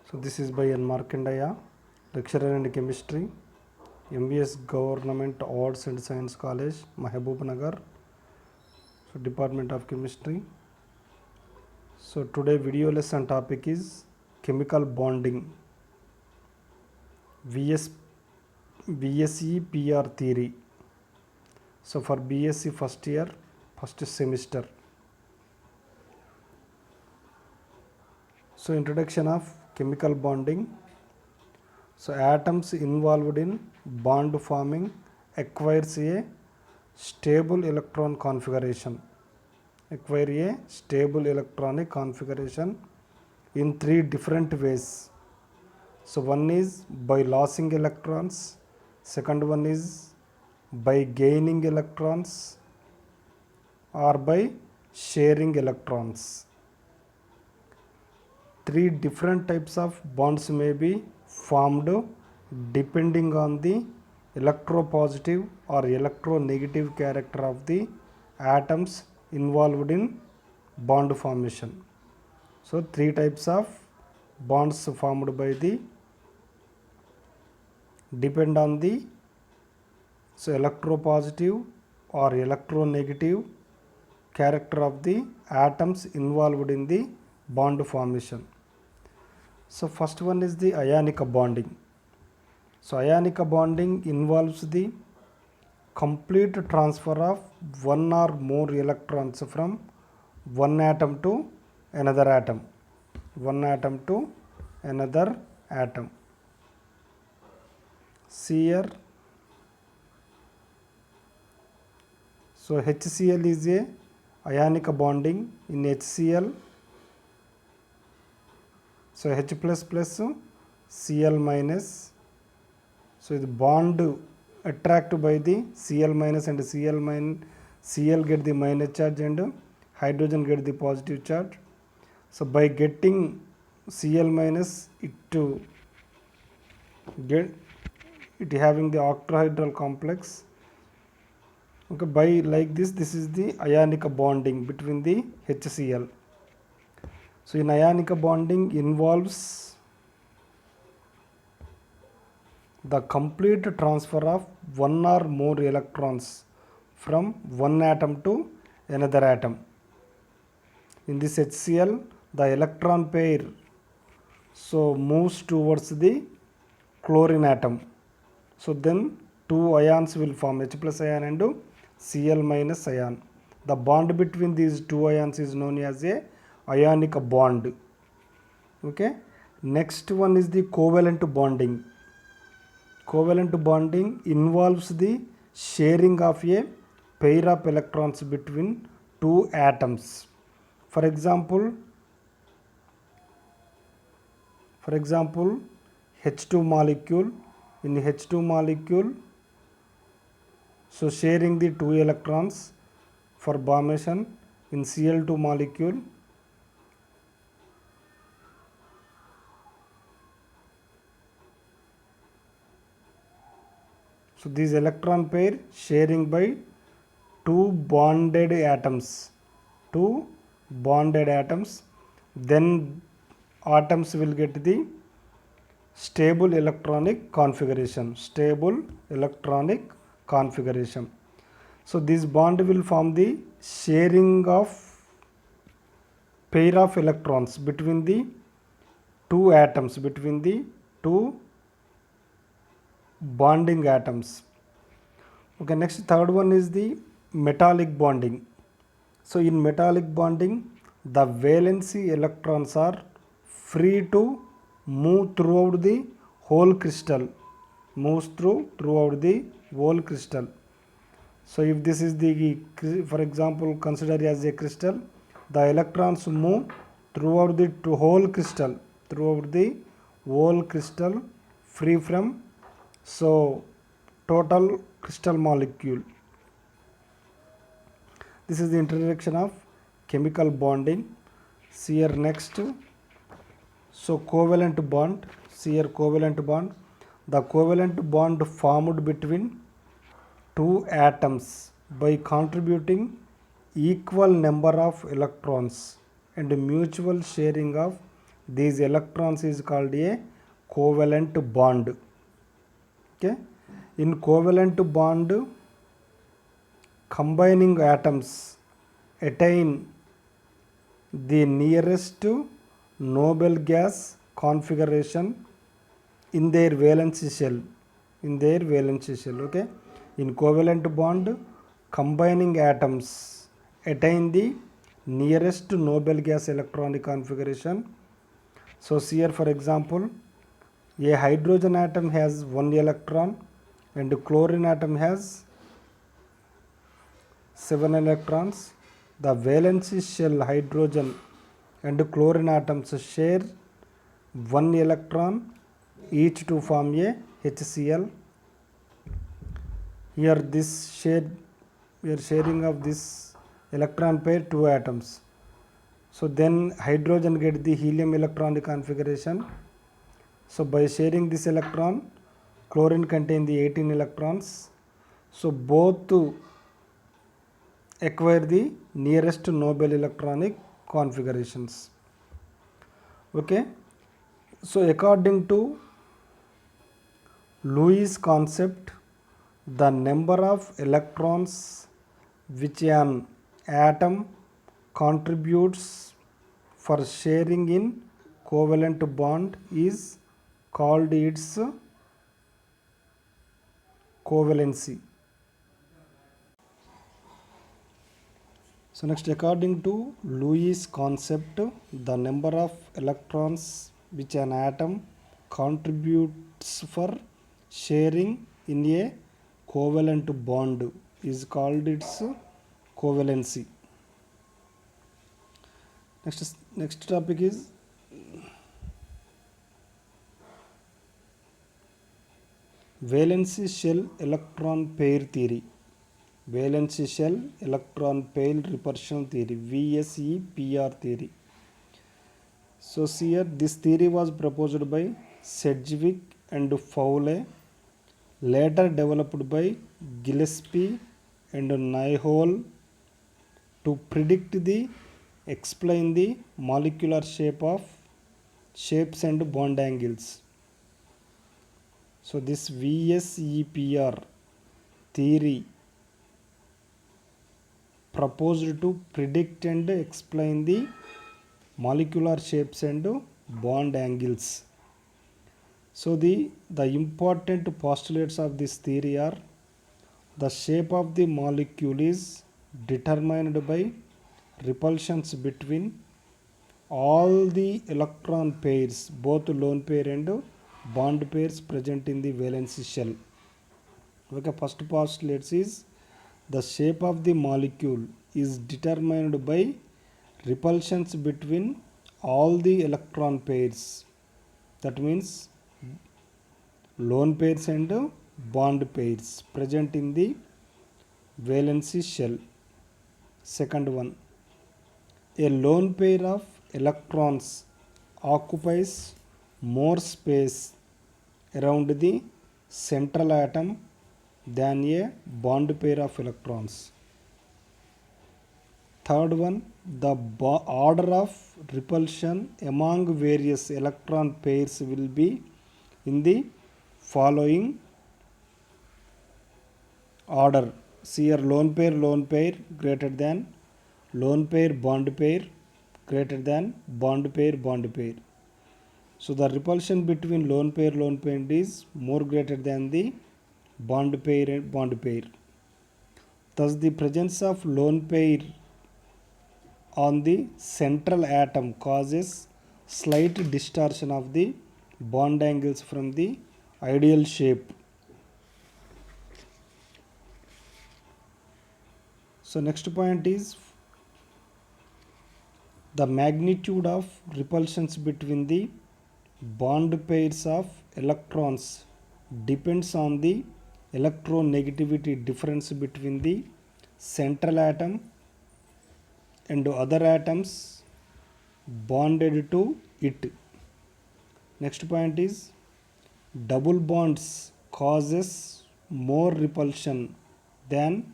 So this is by N. Markandaya, lecturer in chemistry, MBS Government Arts and Science College, Mahbub Nagar, so Department of Chemistry. So today video lesson topic is chemical bonding, VSE PR theory. So for BSc first year, first semester. So introduction of chemical bonding. So atoms involved in bond forming acquires a stable electron configuration. Acquire a stable electronic configuration in three different ways. So one is by losing electrons, second one is by gaining electrons, or by sharing electrons. Three different types of bonds may be formed depending on the electropositive or electronegative character of the atoms involved in bond formation. So three types of bonds formed by the depend on the electropositive or electronegative character of the atoms involved in the bond formation. So first one is the ionic bonding. So ionic bonding involves the complete transfer of one or more electrons from one atom to another atom. One atom to another atom. See here. So HCl is a ionic bonding. In HCl, so H plus plus Cl minus. So the bond attracted by the Cl minus and Cl minus, Cl get the minus charge and hydrogen get the positive charge. So by getting Cl minus, it to get it having the octahedral complex. Okay, by like this is the ionic bonding between the HCl. So in ionic bonding involves the complete transfer of one or more electrons from one atom to another atom. In this HCl, the electron pair so moves towards the chlorine atom. So then two ions will form, H plus ion and Cl minus ion. The bond between these two ions is known as a ionic bond. Okay. Next one is the covalent bonding. Covalent bonding involves the sharing of a pair of electrons between two atoms. For example, H2 molecule. In H2 molecule, so sharing the two electrons for formation. In Cl2 molecule, so these electron pair sharing by two bonded atoms, then atoms will get the stable electronic configuration. So this bond will form the sharing of pair of electrons between the two atoms, between the two bonding atoms. Okay, next third one is the metallic bonding. So in metallic bonding, the valency electrons are free to move throughout the whole crystal. So if this is the, for example, consider as a crystal, the electrons move throughout the whole crystal, free from so total crystal molecule. This is the introduction of chemical bonding. See here next. So covalent bond. See here covalent bond. The covalent bond formed between two atoms by contributing equal number of electrons and mutual sharing of these electrons is called a covalent bond. Okay, in covalent bond, combining atoms attain the nearest noble gas configuration in their valency shell. Okay, in covalent bond, combining atoms attain the nearest noble gas electronic configuration. So here, for example, a hydrogen atom has 1 electron and chlorine atom has 7 electrons. The valency shell hydrogen and chlorine atoms share 1 electron each to form a HCl. Here we are sharing of this electron pair 2 atoms. So then hydrogen get the helium electronic configuration. So by sharing this electron, chlorine contain the 18 electrons. So both acquire the nearest noble electronic configurations. Okay, so according to Lewis concept, the number of electrons which an atom contributes for sharing in covalent bond is called its covalency. So next, according to Lewis concept, the number of electrons which an atom contributes for sharing in a covalent bond is called its covalency. Next topic is valency shell electron pair theory. Valency shell electron pair repulsion theory, VSEPR theory. So here this theory was proposed by Sedgwick and Fowler, later developed by Gillespie and Nyhol to explain the molecular shapes and bond angles. So this VSEPR theory proposed to predict and explain the molecular shapes and bond angles. So the important postulates of this theory are: the shape of the molecule is determined by repulsions between all the electron pairs, both lone pair and bond pairs present in the valency shell. Okay, first postulate is the shape of the molecule is determined by repulsions between all the electron pairs. That means lone pairs and bond pairs present in the valency shell. Second one, a lone pair of electrons occupies more space around the central atom than a bond pair of electrons. Third one, the order of repulsion among various electron pairs will be in the following order. See here, lone pair greater than lone pair greater than bond pair. So the repulsion between lone pair is more greater than the bond pair. Thus the presence of lone pair on the central atom causes slight distortion of the bond angles from the ideal shape. So next point is the magnitude of repulsions between the bond pairs of electrons depends on the electronegativity difference between the central atom and other atoms bonded to it. Next point is double bonds causes more repulsion than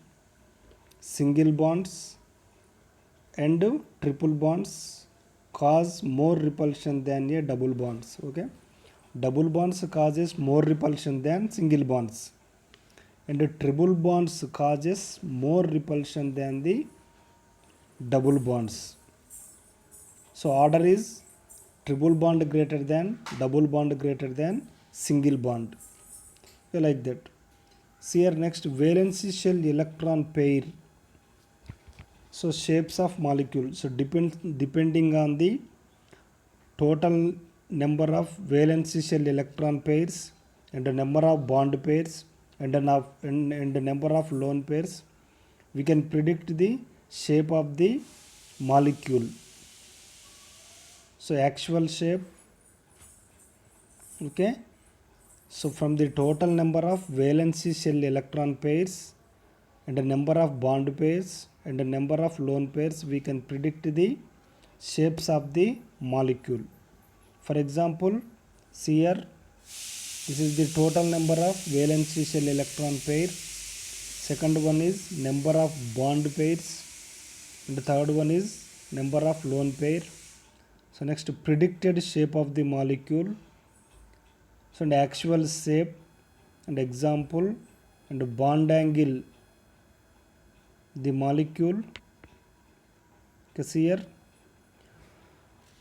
single bonds, and triple bonds cause more repulsion than a double bonds. Okay, double bonds causes more repulsion than single bonds, and triple bonds causes more repulsion than the double bonds. So order is triple bond greater than double bond greater than single bond. Okay, like that. See here next, valency shell electron pair. So shapes of molecule. So depending on the total number of valency shell electron pairs and the number of bond pairs and the number of lone pairs, we can predict the shape of the molecule. So actual shape. Okay, so from the total number of valency shell electron pairs and the number of bond pairs and the number of lone pairs, we can predict the shapes of the molecule. For example, see here, this is the total number of valency shell electron pair. Second one is number of bond pairs, and the third one is number of lone pair. So next, predicted shape of the molecule. So and actual shape and example and bond angle the molecule. Okay, see here.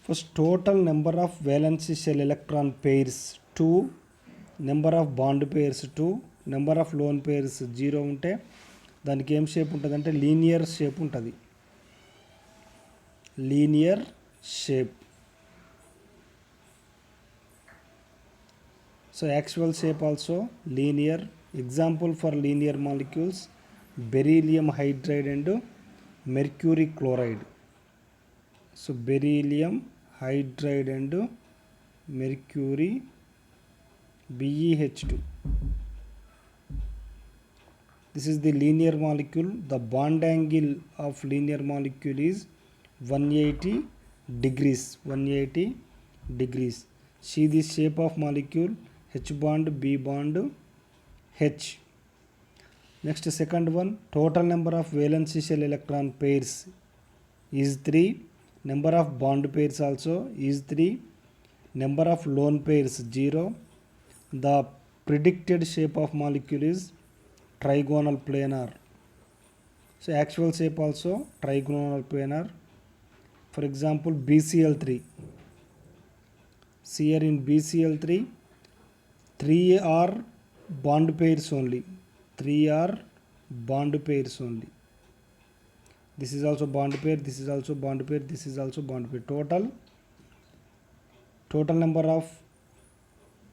First, total number of valency shell electron pairs 2, number of bond pairs 2, number of lone pairs 0 ఉంటే దానికి ఏం shape ఉంటుంది అంటే linear shape ఉంటుంది. Linear shape. So actual shape also linear. Example for linear molecules, beryllium hydride and mercury chloride. So beryllium hydride and mercury BeH2. This is the linear molecule. The bond angle of linear molecule is 180 degrees. 180 degrees. See the shape of molecule, H bond, B bond, H. Next, second one, total number of valency shell electron pairs is 3. Number of bond pairs also is 3. Number of lone pairs 0. The predicted shape of molecule is trigonal planar. So actual shape also trigonal planar. For example, BCl3. See here in BCl3, 3 are bond pairs only. 3 are bond pairs only. This is also bond pair, this is also bond pair, this is also bond pair. Total number of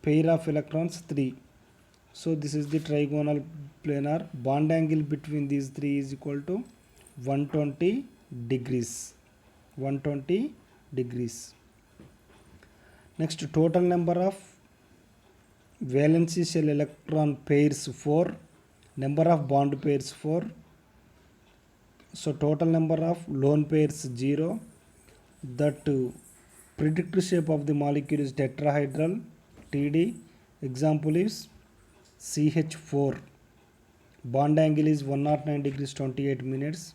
pair of electrons 3. So this is the trigonal planar. Bond angle between these 3 is equal to 120 degrees. 120 degrees. Next, total number of valency shell electron pairs 4, number of bond pairs 4. So total number of lone pairs 0. That predicted shape of the molecule is tetrahedral, TD. Example is CH4. Bond angle is 109 degrees 28 minutes.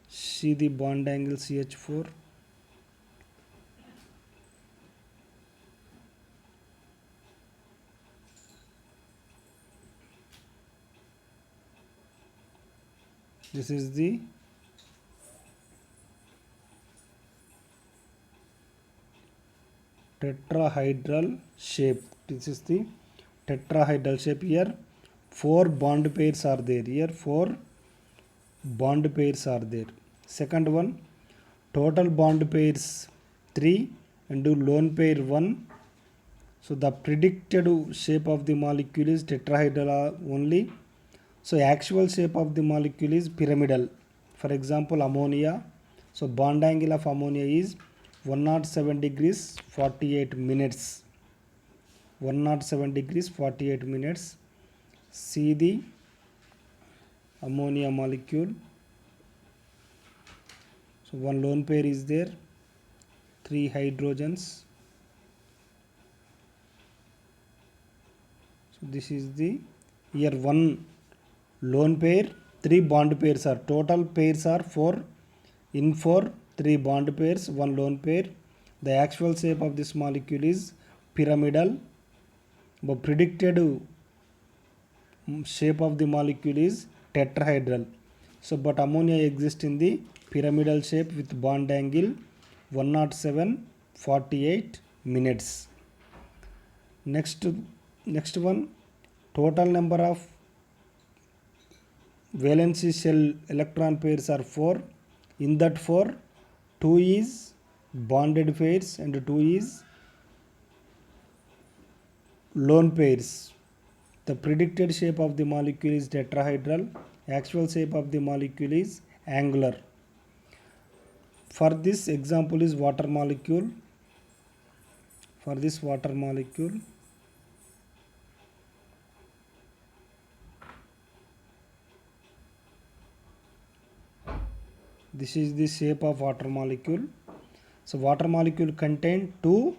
See the bond angle CH4. This is the tetrahedral shape. This is the tetrahedral shape. Here 4 bond pairs are there. Here 4 bond pairs are there. Second one, total bond pairs 3 and lone pair 1. So the predicted shape of the molecule is tetrahedral only. So actual shape of the molecule is pyramidal. For example, ammonia. So bond angle of ammonia is 107 degrees 48 minutes. 107 degrees 48 minutes. See the ammonia molecule. So one lone pair is there, 3 hydrogens. So this is the, here 1 lone pair, 3 bond pairs are, total pairs are 4. In 4, 3 bond pairs, 1 lone pair. The actual shape of this molecule is pyramidal, but predicted shape of the molecule is tetrahedral. So but ammonia exists in the pyramidal shape with bond angle 107.48 minutes. Next one, total number of valency shell electron pairs are 4. In that 4, 2 is bonded pairs and 2 is lone pairs. The predicted shape of the molecule is tetrahedral. Actual shape of the molecule is angular. For this example is water molecule. For this water molecule, this is the shape of water molecule. So water molecule contain 2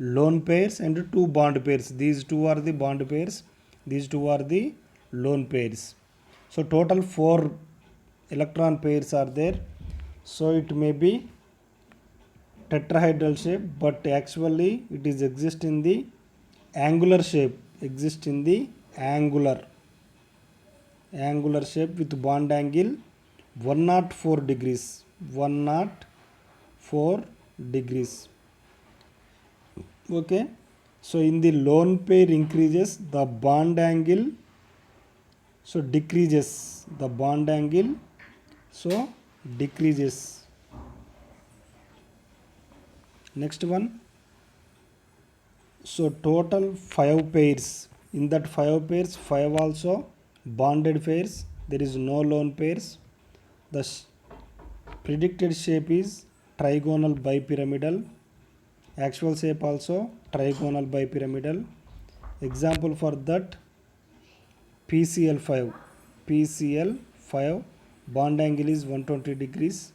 lone pairs and 2 bond pairs. These 2 are the bond pairs. These 2 are the lone pairs. So total 4 electron pairs are there. So it may be tetrahedral shape, but actually it is exist in the angular shape. Exist in the angular shape with bond angle 104 degrees. 104 degrees. Okay. So in the lone pair increases, the bond angle so decreases. The bond angle so decreases. Next one. So total 5 pairs. In that 5 pairs, 5 also bonded pairs. There is no lone pairs. The predicted shape is trigonal bipyramidal. Actual shape also trigonal bipyramidal. Example for that, PCl5. PCl5 bond angle is 120 degrees.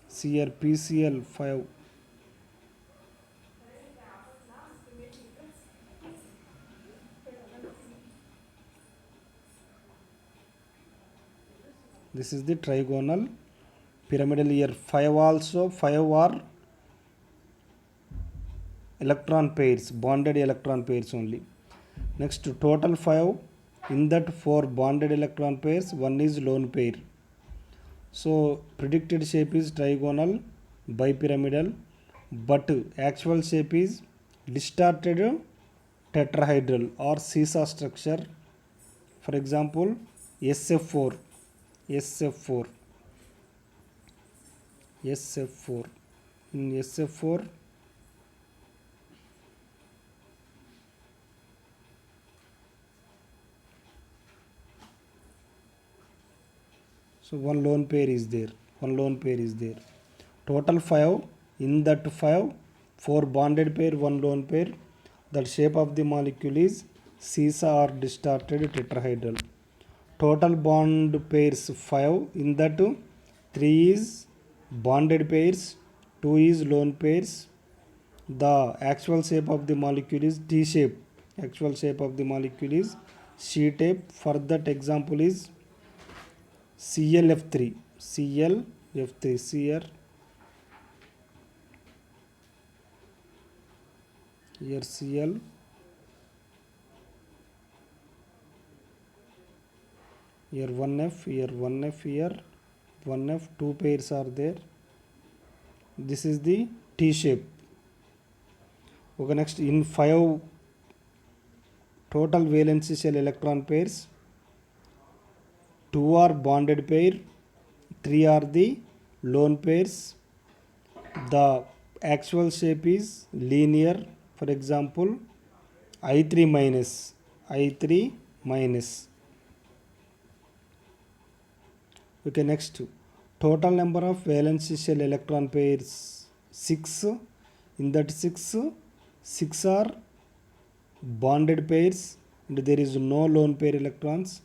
See here PCl5. This is the trigonal pyramidal. Here 5 also, 5 are electron pairs, bonded electron pairs only. Next, total 5. In that 4 bonded electron pairs, 1 is lone pair. So predicted shape is trigonal bipyramidal, but actual shape is distorted tetrahedral or seesaw structure. For example, SF4. SF4. SF4. In SF4, so one lone pair is there. One lone pair is there. Total 5. In that 5, 4 bonded pair, 1 lone pair. The shape of the molecule is seesaw or distorted tetrahedral. Total bond pairs 5. In that 3 is bonded pairs, 2 is lone pairs. The actual shape of the molecule is T shape. Actual shape of the molecule is C shape. For that example is ClF3. ClF3. See here. Here Cl. Here 1F. Here 1F. Here 1F. 2 pairs are there. This is the T shape. Okay, next in 5 total valency shell electron pairs, 2 are bonded pair, 3 are the lone pairs. The actual shape is linear. For example, I3 minus. I3 minus. Okay, next. Total number of valency shell electron pairs 6. In that 6 are bonded pairs and there is no lone pair electrons.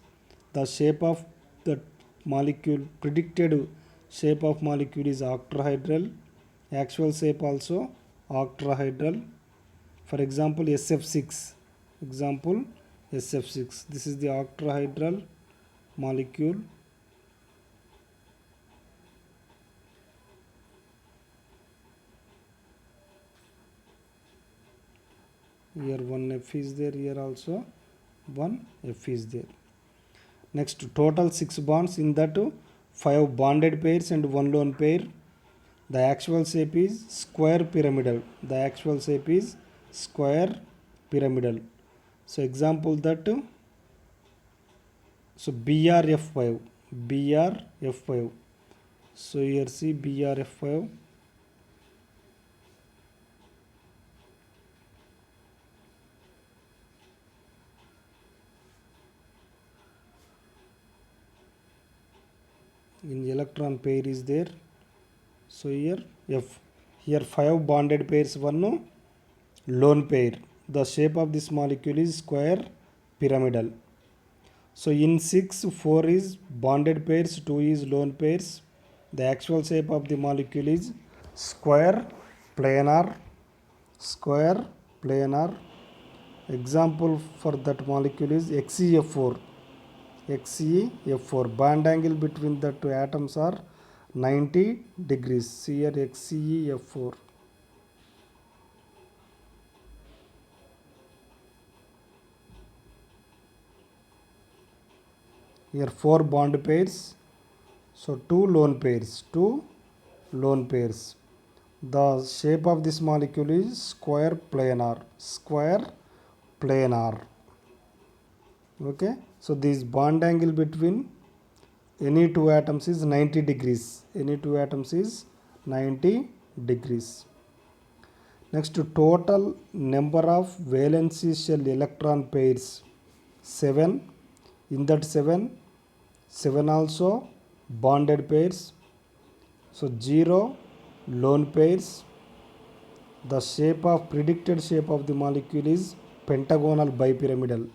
The shape of the molecule, predicted shape of molecule is octahedral. Actual shape also octahedral. For example, SF6. Example SF6. This is the octahedral molecule. Here one F is there, here also one F is there. Next, total 6 bonds, in that 5 bonded pairs and 1 lone pair. The actual shape is square pyramidal. The actual shape is square pyramidal. So example that, so BRF5, BRF5. So here see BRF5. In electron pair is there. So here F. Here 5 bonded pairs, 1 lone pair. The shape of this molecule is square pyramidal. So in 6, 4 is bonded pairs, 2 is lone pairs. The actual shape of the molecule is square planar. Square planar. Example for that molecule is XeF4. XeF4. Bond angle between the two atoms are 90 degrees. See here XeF4. Here 4 bond pairs. So 2 lone pairs. 2 lone pairs. The shape of this molecule is square planar. Square planar. Okay. So this bond angle between any two atoms is 90 degrees. Any two atoms is 90 degrees. Next, total number of valency shell electron pairs 7. In that 7 also bonded pairs. So 0 lone pairs. The shape of predicted shape of the molecule is pentagonal bipyramidal.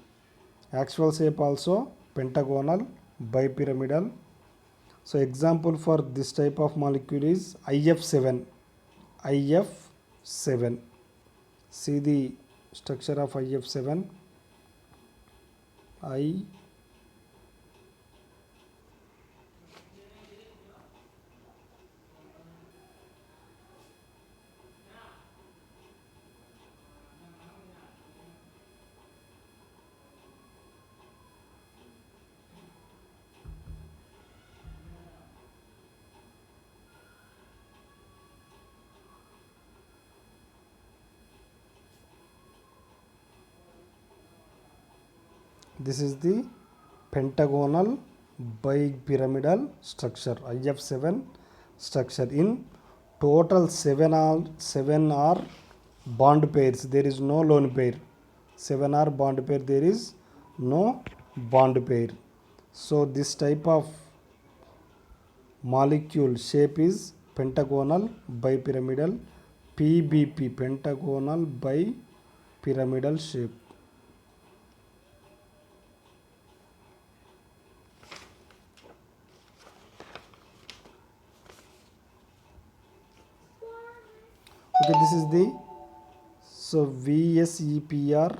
Actual shape also pentagonal bipyramidal. So example for this type of molecule is IF7. IF7. See the structure of IF7. This is the pentagonal bipyramidal structure, IF7 structure. In total 7 are bond pairs. There is no lone pair. 7 are bond pair. There is no bond pair. So this type of molecule shape is pentagonal bipyramidal, PBP, pentagonal bipyramidal shape. Okay, this is the VSEPR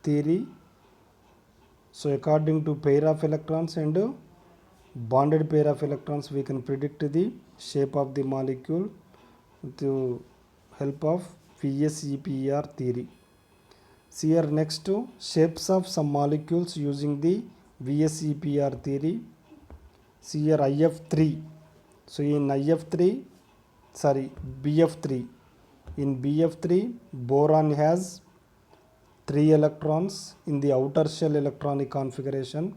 theory. So according to pair of electrons and bonded pair of electrons, we can predict the shape of the molecule with the help of VSEPR theory. See here next to shapes of some molecules using the VSEPR theory. See here IF3. So in BF3. In BF3, boron has 3 electrons in the outer shell electronic configuration.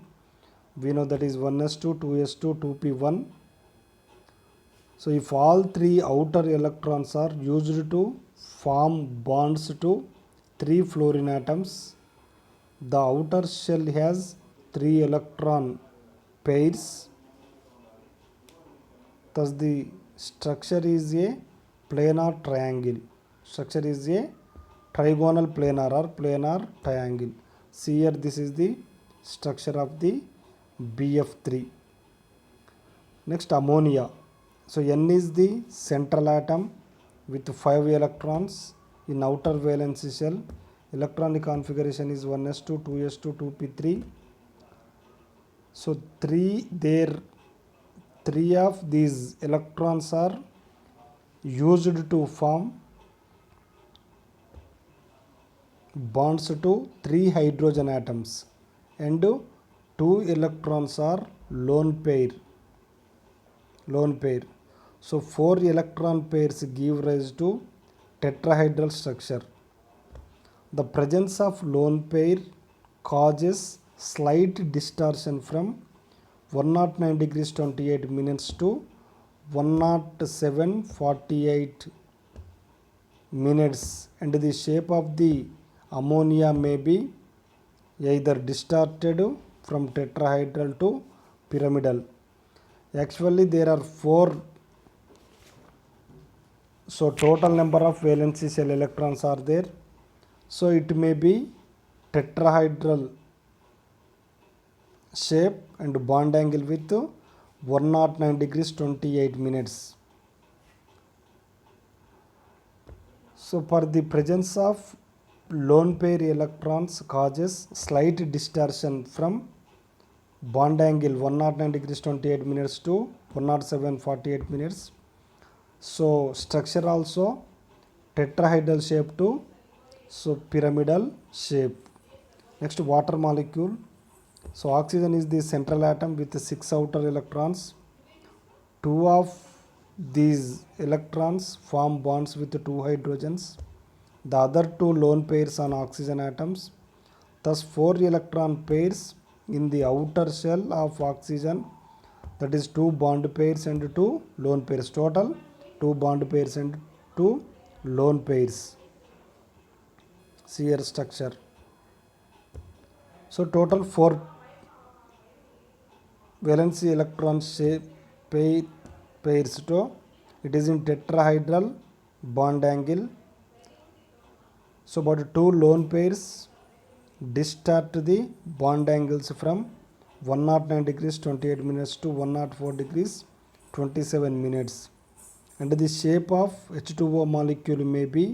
We know that is 1s2, 2s2, 2p1. So if all 3 outer electrons are used to form bonds to 3 fluorine atoms, the outer shell has 3 electron pairs. Thus the structure is a planar triangle. Structure is a trigonal planar or planar triangle. See here, this is the structure of the BF3. Next, ammonia. So N is the central atom with 5 electrons in outer valency shell. Electronic configuration is 1s2, 2s2, 2p3. So 3 of these electrons are used to form bonds to 3 hydrogen atoms and 2 electrons are lone pair. So 4 electron pairs give rise to tetrahedral structure. The presence of lone pair causes slight distortion from 109 degrees 28 minutes to 107:48 minutes, and the shape of the ammonia may be either distorted from tetrahedral to pyramidal. Actually there are 4, so total number of valency shell electrons are there. So it may be tetrahedral shape and bond angle with 109 degrees 28 minutes. So for the presence of lone pair electrons causes slight distortion from bond angle 109 degrees 28 minutes to 107:48 minutes. So structure also tetrahedral shape to pyramidal shape. Next, water molecule. So oxygen is the central atom with 6 outer electrons. 2 of these electrons form bonds with 2 hydrogens. The other 2 lone pairs on oxygen atoms. Thus 4 electron pairs in the outer shell of oxygen, that is 2 bond pairs and 2 lone pairs. Total 2 bond pairs and 2 lone pairs. See here structure. So total 4 valency electron shape pairs to it is in tetrahedral bond angle. So about 2 lone pairs distort the bond angles from 109 degrees 28 minutes to 104 degrees 27 minutes, and the shape of H2O molecule may be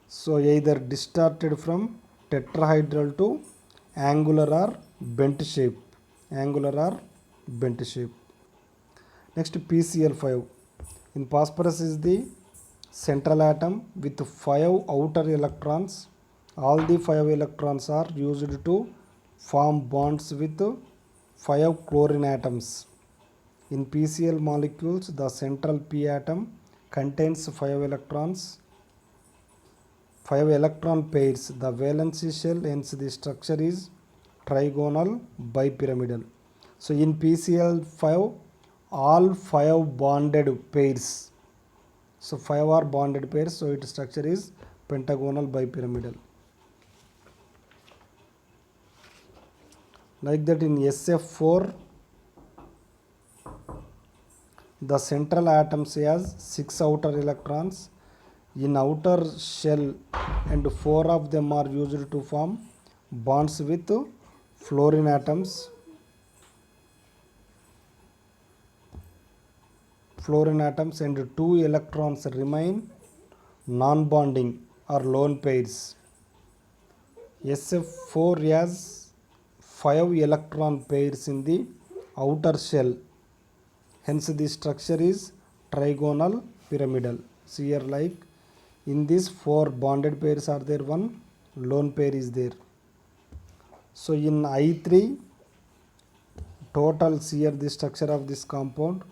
so either distorted from tetrahedral to angular or bent shape. Next, PCl5. In phosphorus is the central atom with 5 outer electrons. All the 5 electrons are used to form bonds with 5 chlorine atoms. In PCl molecules, the central P atom contains 5 electrons, 5 electron pairs. The valency shell, hence the structure is trigonal bipyramidal. So in PCl5, all 5 bonded pairs. So 5 are bonded pairs, so its structure is pentagonal bipyramidal. Like that in SF4, the central atom has 6 outer electrons in outer shell and 4 of them are used to form bonds with fluorine atoms. And 2 electrons remain non-bonding or lone pairs. SF4 has 5 electron pairs in the outer shell, hence the structure is trigonal pyramidal. See here, like in these 4 bonded pairs are there, 1 lone pair is there. So in I3, total, see here the structure of this compound.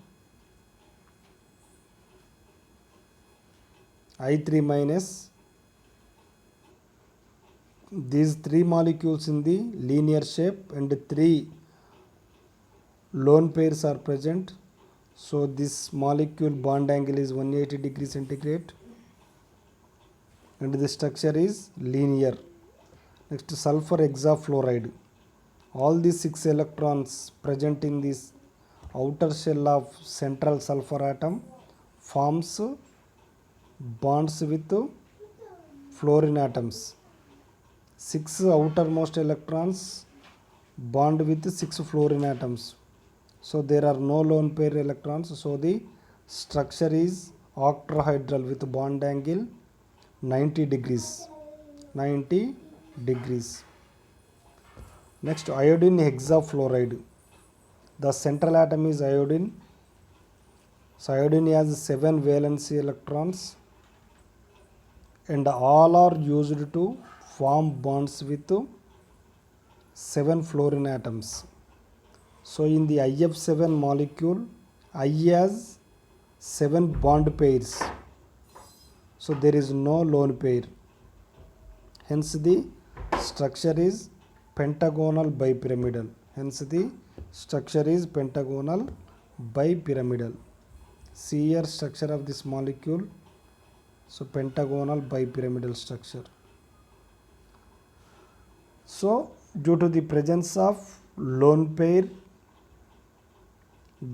I3 minus these 3 molecules in the linear shape and 3 lone pairs are present. So this molecule bond angle is 180 degrees centigrade and the structure is linear. Next, sulfur hexafluoride. All these 6 electrons present in this outer shell of central sulfur atom forms bonds with fluorine atoms. 6 outermost electrons bond with 6 fluorine atoms. So there are no lone pair electrons. So the structure is octahedral with bond angle 90 degrees. Next, iodine hexafluoride. The central atom is iodine. So iodine has 7 valency electrons and all are used to form bonds with 7 fluorine atoms. So in the IF7 molecule, I has 7 bond pairs, so there is no lone pair, hence the structure is pentagonal bipyramidal. Hence the structure is pentagonal bipyramidal. See here structure of this molecule, so pentagonal bipyramidal structure. So due to the presence of lone pair,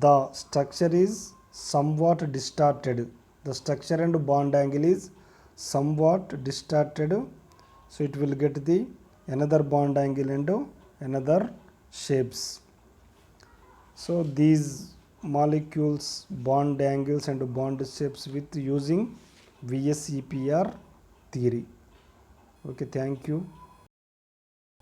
the structure is somewhat distorted. The structure and bond angle is somewhat distorted, so it will get the another bond angle and another shapes. So these molecules bond angles and bond shapes with using VSEPR theory. Okay, thank you.